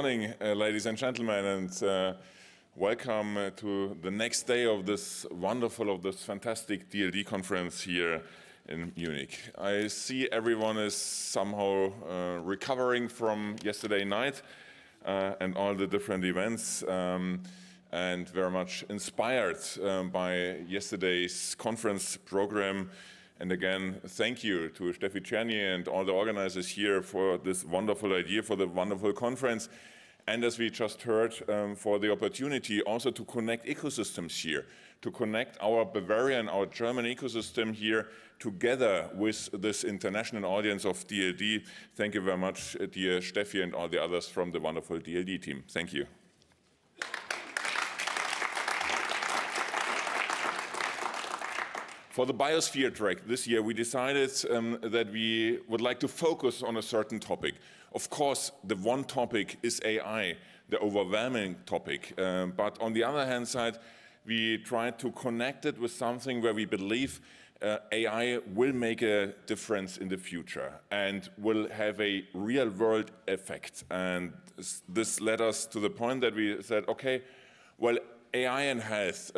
Morning, ladies and gentlemen, and welcome to the next day of this fantastic DLD conference here in Munich. I see everyone is somehow recovering from yesterday night and all the different events and very much inspired by yesterday's conference program. And again, thank you to Steffi Czerny and all the organizers here for this wonderful idea, for the wonderful conference. And as we just heard, for the opportunity also to connect ecosystems here, to connect our Bavarian, our German ecosystem here together with this international audience of DLD. Thank you very much, dear Steffi and all the others from the wonderful DLD team. Thank you. For the BAIOSPHERE track this year, we decided that we would like to focus on a certain topic. Of course, the one topic is AI, the overwhelming topic. But on the other hand side, we tried to connect it with something where we believe AI will make a difference in the future and will have a real-world effect. And this led us to the point that we said, okay, well, AI and health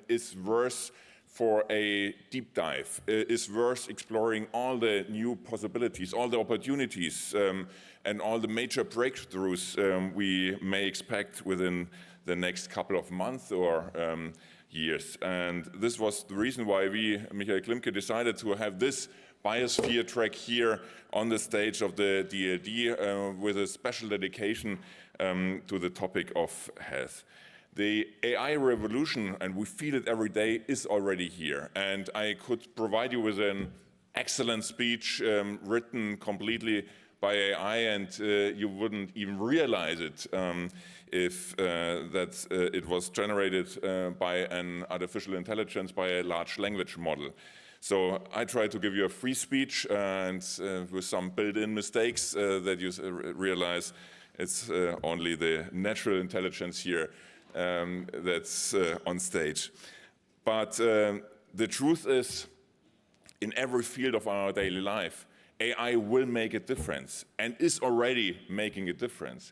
is worth for a deep dive, is worth exploring all the new possibilities, all the opportunities, and all the major breakthroughs we may expect within the next couple of months or years. And this was the reason why we, Michael Klimke, decided to have this BAIOSPHERE track here on the stage of the DLD with a special dedication to the topic of health. The AI revolution, and we feel it every day, is already here. And I could provide you with an excellent speech written completely by AI, and you wouldn't even realize it if it was generated by an artificial intelligence, by a large language model. So I try to give you a free speech and with some built-in mistakes that you realize it's only the natural intelligence here that's on stage. But the truth is, in every field of our daily life, AI will make a difference and is already making a difference.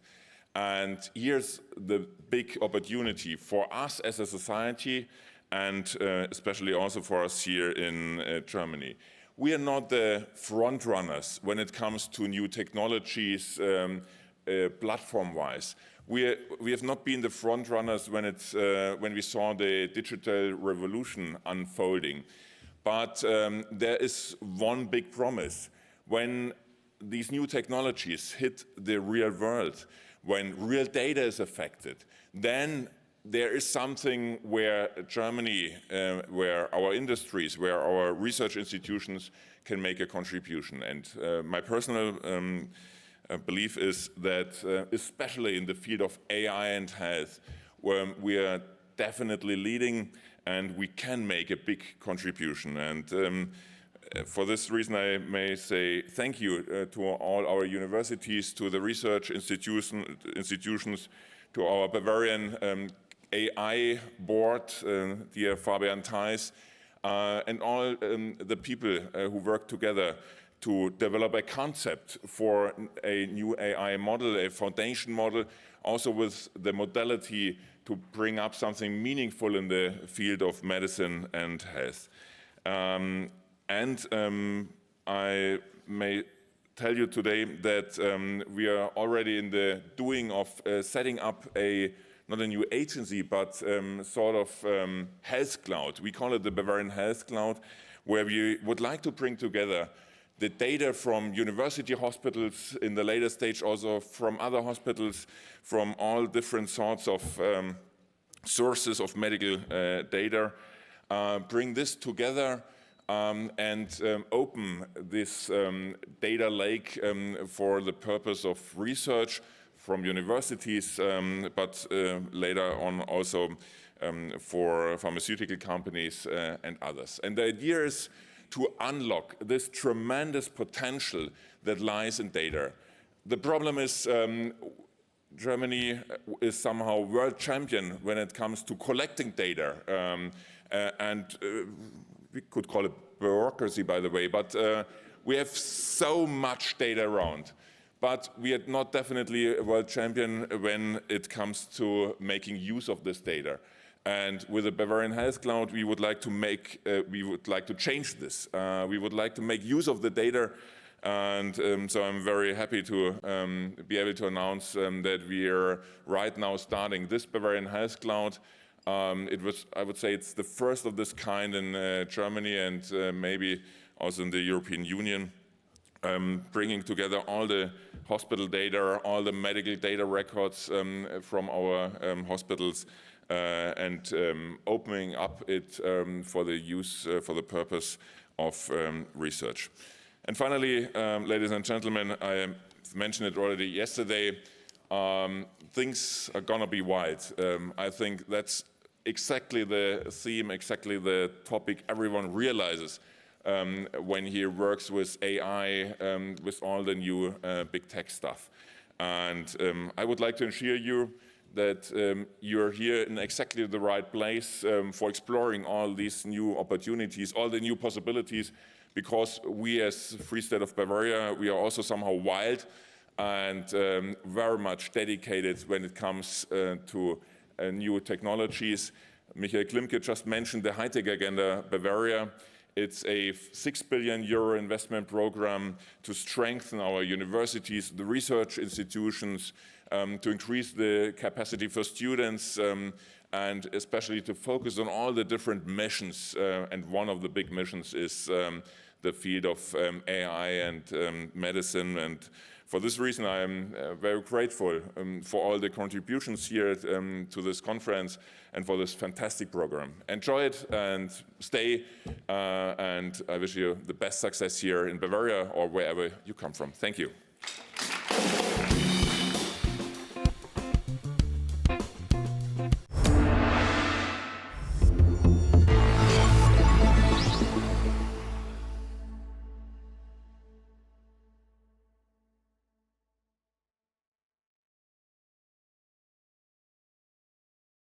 And here's the big opportunity for us as a society and especially also for us here in Germany. We are not the front runners when it comes to new technologies platform-wise. We have not been the front runners when we saw the digital revolution unfolding. But there is one big promise. When these new technologies hit the real world, when real data is affected, then there is something where Germany, where our industries, where our research institutions can make a contribution. And my personal belief is that, especially in the field of AI and health, we are definitely leading and we can make a big contribution. And for this reason, I may say thank you to all our universities, to the research institutions, to our Bavarian AI board, dear Fabian Theis, and all the people who work together to develop a concept for a new AI model, a foundation model, also with the modality to bring up something meaningful in the field of medicine and health. I may tell you today that we are already in the doing of setting up not a new agency, but sort of health cloud. We call it the Bavarian Health Cloud, where we would like to bring together the data from university hospitals, in the later stage also from other hospitals, from all different sorts of sources of medical data, bring this together and open this data lake for the purpose of research from universities, but later on also for pharmaceutical companies and others. And the idea is to unlock this tremendous potential that lies in data. The problem is Germany is somehow world champion when it comes to collecting data, and we could call it bureaucracy, by the way, but we have so much data around. but we are not definitely a world champion when it comes to making use of this data. And with the Bavarian Health Cloud, we would like to change this. We would like to make use of the data, and so I'm very happy to be able to announce that we are right now starting this Bavarian Health Cloud. I would say it's the first of this kind in Germany and maybe also in the European Union, bringing together all the hospital data, all the medical data records from our hospitals, and opening up it for the use, for the purpose of research. And finally, ladies and gentlemen, I mentioned it already yesterday, things are gonna be wild. I think that's exactly the theme, exactly the topic everyone realizes when he works with AI, with all the new big tech stuff. And I would like to assure you that you're here in exactly the right place for exploring all these new opportunities, all the new possibilities, because we as Free State of Bavaria, we are also somehow wild and very much dedicated when it comes to new technologies. Michael Klimke just mentioned the high-tech agenda Bavaria. It's a €6 billion investment program to strengthen our universities, the research institutions, to increase the capacity for students, and especially to focus on all the different missions. And one of the big missions is the field of AI and medicine. And for this reason, I am very grateful for all the contributions here to this conference and for this fantastic program. Enjoy it and stay, and I wish you the best success here in Bavaria or wherever you come from. Thank you.